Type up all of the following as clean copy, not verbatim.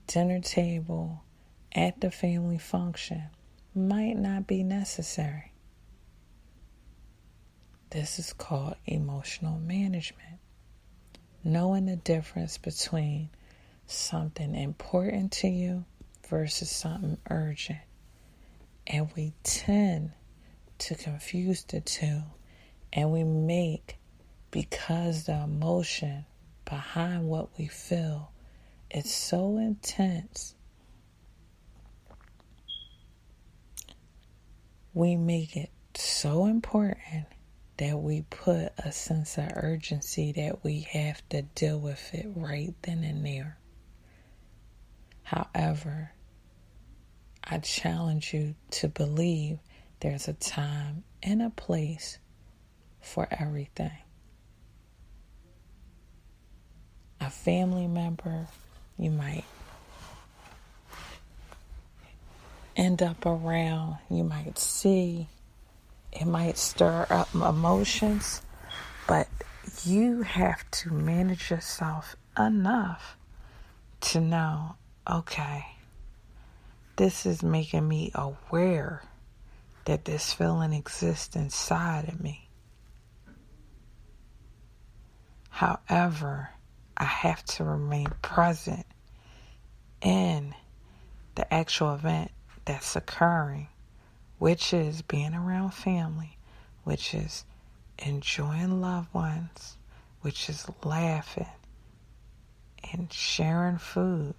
dinner table, at the family function might not be necessary. This is called emotional management. Knowing the difference between something important to you versus something urgent. And we tend to confuse the two, and we make, because the emotion behind what we feel is so intense, we make it so important that we put a sense of urgency that we have to deal with it right then and there. However, I challenge you to believe there's a time and a place for everything. A family member you might end up around, you might see, it might stir up emotions, but you have to manage yourself enough to know, okay, this is making me aware that this feeling exists inside of me. However, I have to remain present in the actual event that's occurring, which is being around family, which is enjoying loved ones, which is laughing and sharing food.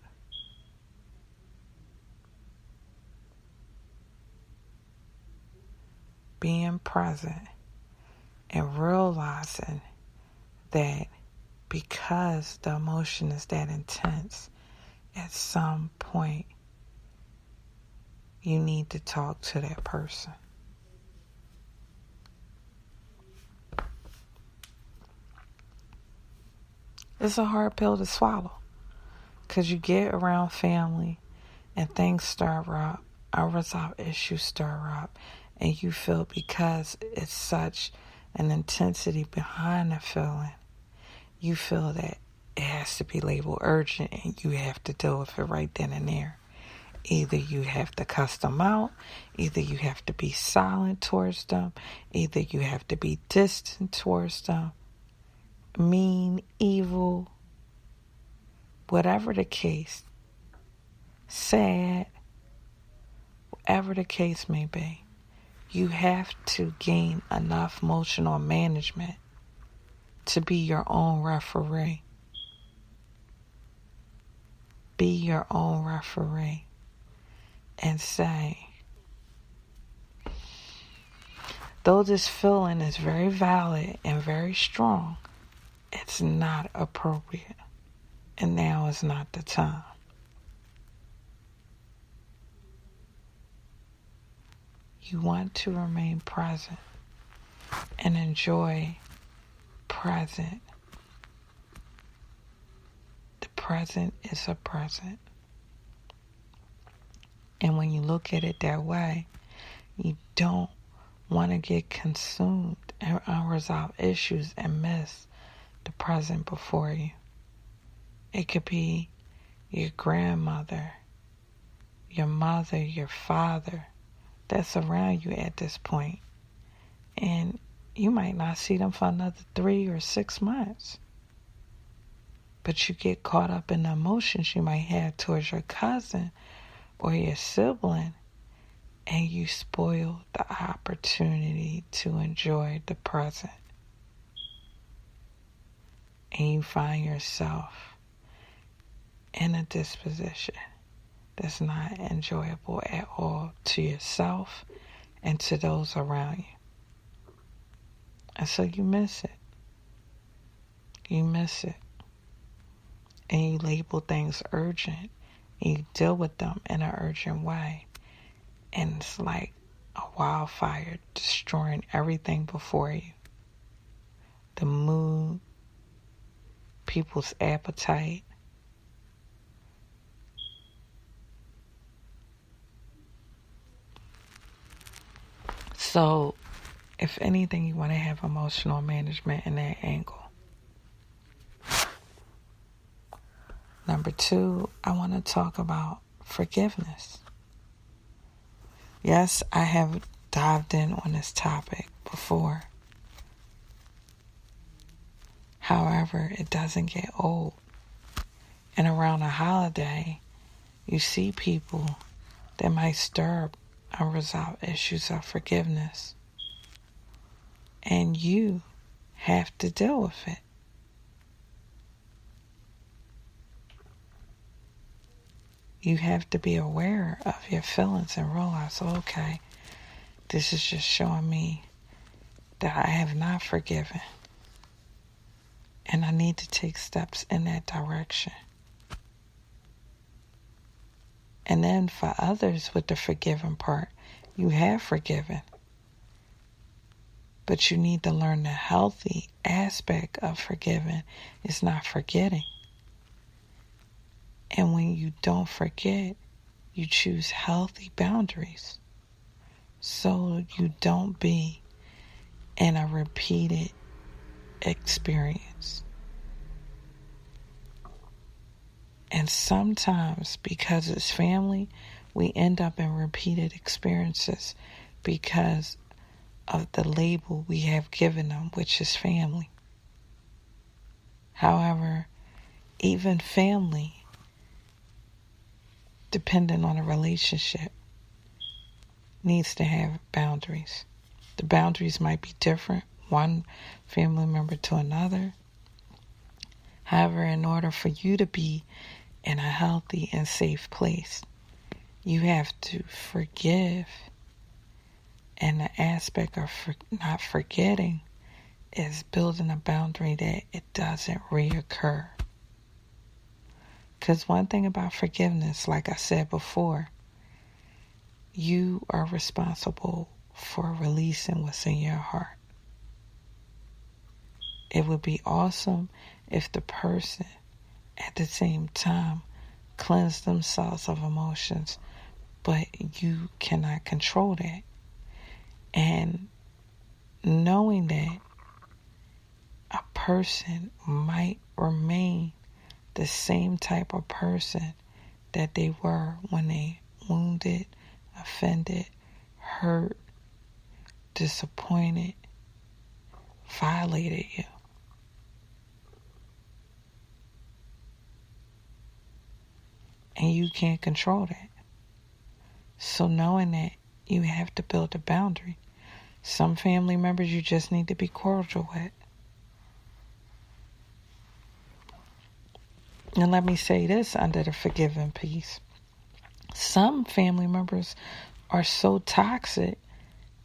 Being present and realizing that because the emotion is that intense, at some point you need to talk to that person. It's a hard pill to swallow because you get around family and things stir up, unresolved issues stir up, and you feel because it's such an intensity behind the feeling, you feel that it has to be labeled urgent and you have to deal with it right then and there. Either you have to cuss them out, either you have to be silent towards them, either you have to be distant towards them, mean, evil, whatever the case, sad, whatever the case may be. You have to gain enough emotional management to be your own referee. Be your own referee and say, though this feeling is very valid and very strong, it's not appropriate, and now is not the time. You want to remain present and enjoy present. The present is a present. And when you look at it that way, you don't want to get consumed in unresolved issues and miss the present before you. It could be your grandmother, your mother, your father that's around you at this point. And you might not see them for another 3 or 6 months. But you get caught up in the emotions you might have towards your cousin or your sibling, and you spoil the opportunity to enjoy the present. And you find yourself in a disposition that's not enjoyable at all to yourself and to those around you. And so you miss it. You miss it. And you label things urgent. And you deal with them in an urgent way. And it's like a wildfire destroying everything before you. The mood, people's appetite. So, if anything, you want to have emotional management in that angle. number 2, I want to talk about forgiveness. Yes, I have dived in on this topic before. However, it doesn't get old. And around a holiday, you see people that might stir up unresolved issues of forgiveness. And you have to deal with it. You have to be aware of your feelings and realize, okay, this is just showing me that I have not forgiven. And I need to take steps in that direction. And then for others with the forgiven part, you have forgiven. But you need to learn the healthy aspect of forgiving is not forgetting. And when you don't forget, you choose healthy boundaries so you don't be in a repeated experience. And sometimes, because it's family, we end up in repeated experiences because of the label we have given them, which is family. However, even family, depending on the relationship, needs to have boundaries. The boundaries might be different, one family member to another. However, in order for you to be in a healthy and safe place, you have to forgive. And the aspect of not forgetting is building a boundary that it doesn't reoccur. Because one thing about forgiveness, like I said before, you are responsible for releasing what's in your heart. It would be awesome if the person at the same time cleansed themselves of emotions, but you cannot control that. And knowing that a person might remain the same type of person that they were when they wounded, offended, hurt, disappointed, violated you. And you can't control that. So knowing that, you have to build a boundary. Some family members you just need to be cordial with. And let me say this under the forgiving piece. Some family members are so toxic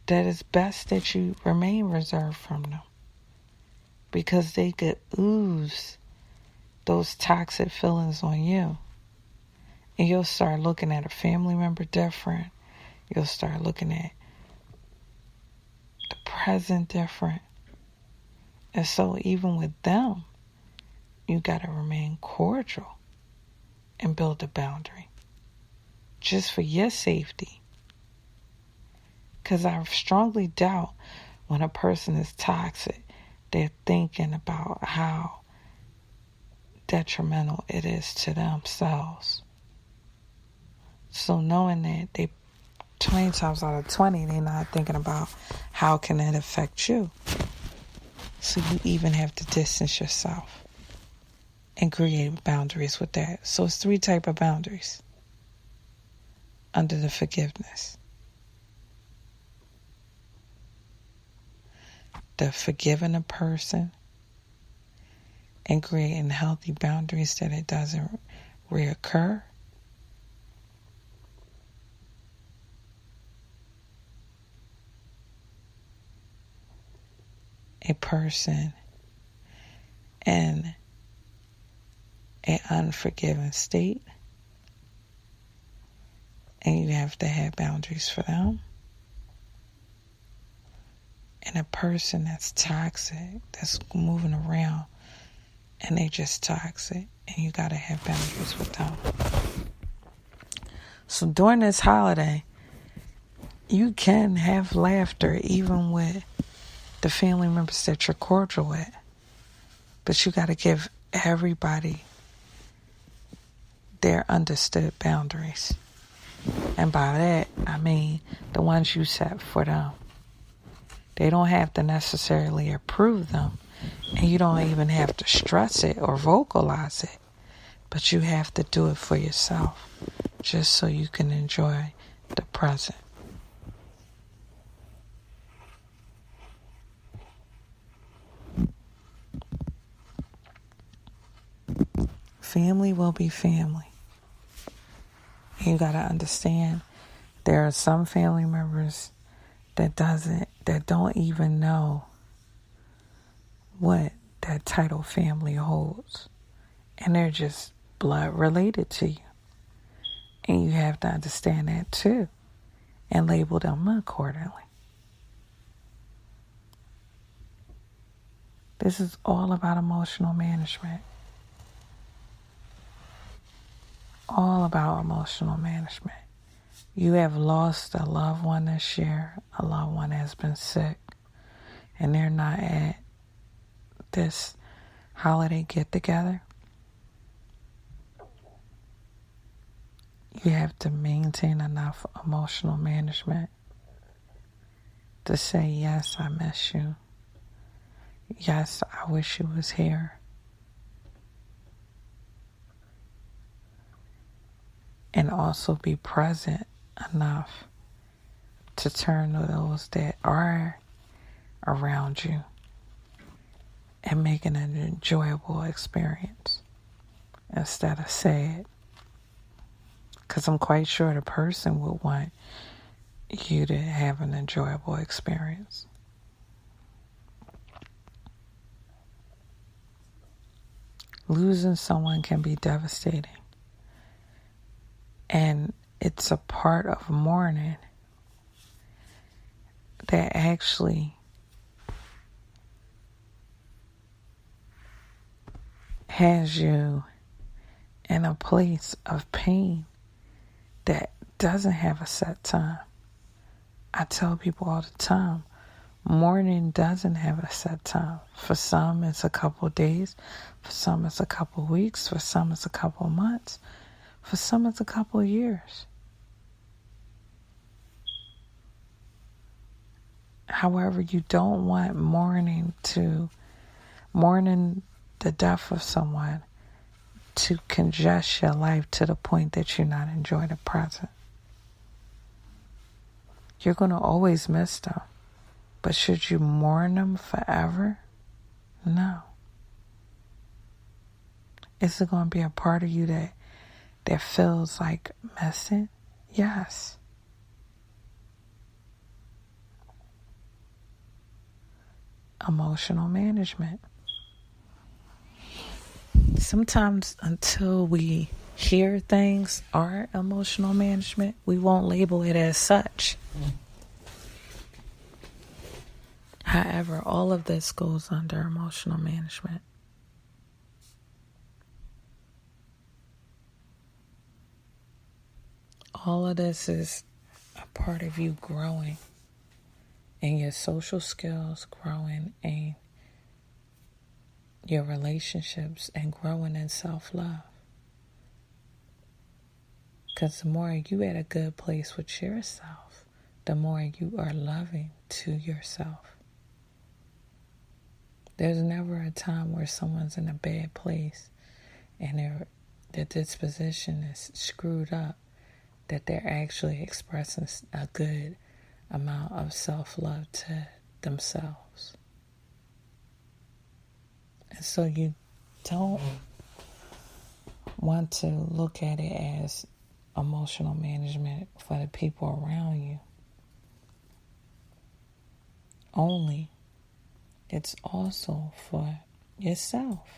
that it's best that you remain reserved from them, because they could ooze those toxic feelings on you. And you'll start looking at a family member different. You'll start looking at the present different. And so even with them, you got to remain cordial and build a boundary just for your safety. Because I strongly doubt when a person is toxic, they're thinking about how detrimental it is to themselves. So knowing that they 20 times out of 20, they're not thinking about how can it affect you. So you even have to distance yourself and create boundaries with that. So it's 3 types of boundaries under the forgiveness. The forgiving a person and creating healthy boundaries that it doesn't reoccur. A person in an unforgiving state, and you have to have boundaries for them. And a person that's toxic, that's moving around, and they just toxic, and you got to have boundaries with them. So during this holiday, you can have laughter even with the family members that you're cordial with. But you got to give everybody their understood boundaries. And by that, I mean the ones you set for them. They don't have to necessarily approve them, and you don't even have to stress it or vocalize it, but you have to do it for yourself, just so you can enjoy the present. Family will be family. You got to understand, there are some family members that don't even know what that title family holds. And they're just blood related to you. And you have to understand that too, and label them accordingly. This is all about emotional management. All about emotional management. You have lost a loved one this year. A loved one has been sick, and they're not at this holiday get-together. You have to maintain enough emotional management to say, yes, I miss you. Yes, I wish you was here. And also be present enough to turn to those that are around you and make it an enjoyable experience instead of sad. Because I'm quite sure the person would want you to have an enjoyable experience. Losing someone can be devastating. And it's a part of mourning that actually has you in a place of pain that doesn't have a set time. I tell people all the time, mourning doesn't have a set time. For some, it's a couple of days. For some, it's a couple of weeks. For some, it's a couple of months. For some, it's a couple of years. However, you don't want mourning the death of someone to congest your life to the point that you not enjoy the present. You're going to always miss them. But should you mourn them forever? No. Is it going to be a part of you that feels like missing? Yes. Emotional management. Sometimes until we hear things are emotional management, we won't label it as such. However, all of this goes under emotional management. All of this is a part of you growing in your social skills, growing in your relationships, and growing in self-love. Because the more you at a good place with yourself, the more you are loving to yourself. There's never a time where someone's in a bad place and their disposition is screwed up that they're actually expressing a good amount of self-love to themselves. And so you don't want to look at it as emotional management for the people around you only. It's also for yourself.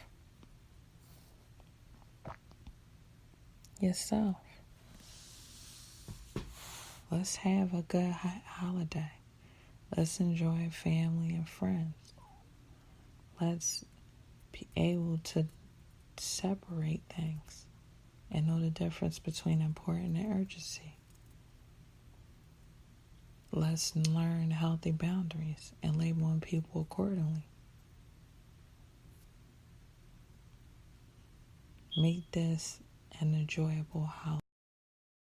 Yourself. Let's have a good holiday. Let's enjoy family and friends. Let's be able to separate things and know the difference between important and urgency. Let's learn healthy boundaries and labeling people accordingly. Make this an enjoyable holiday.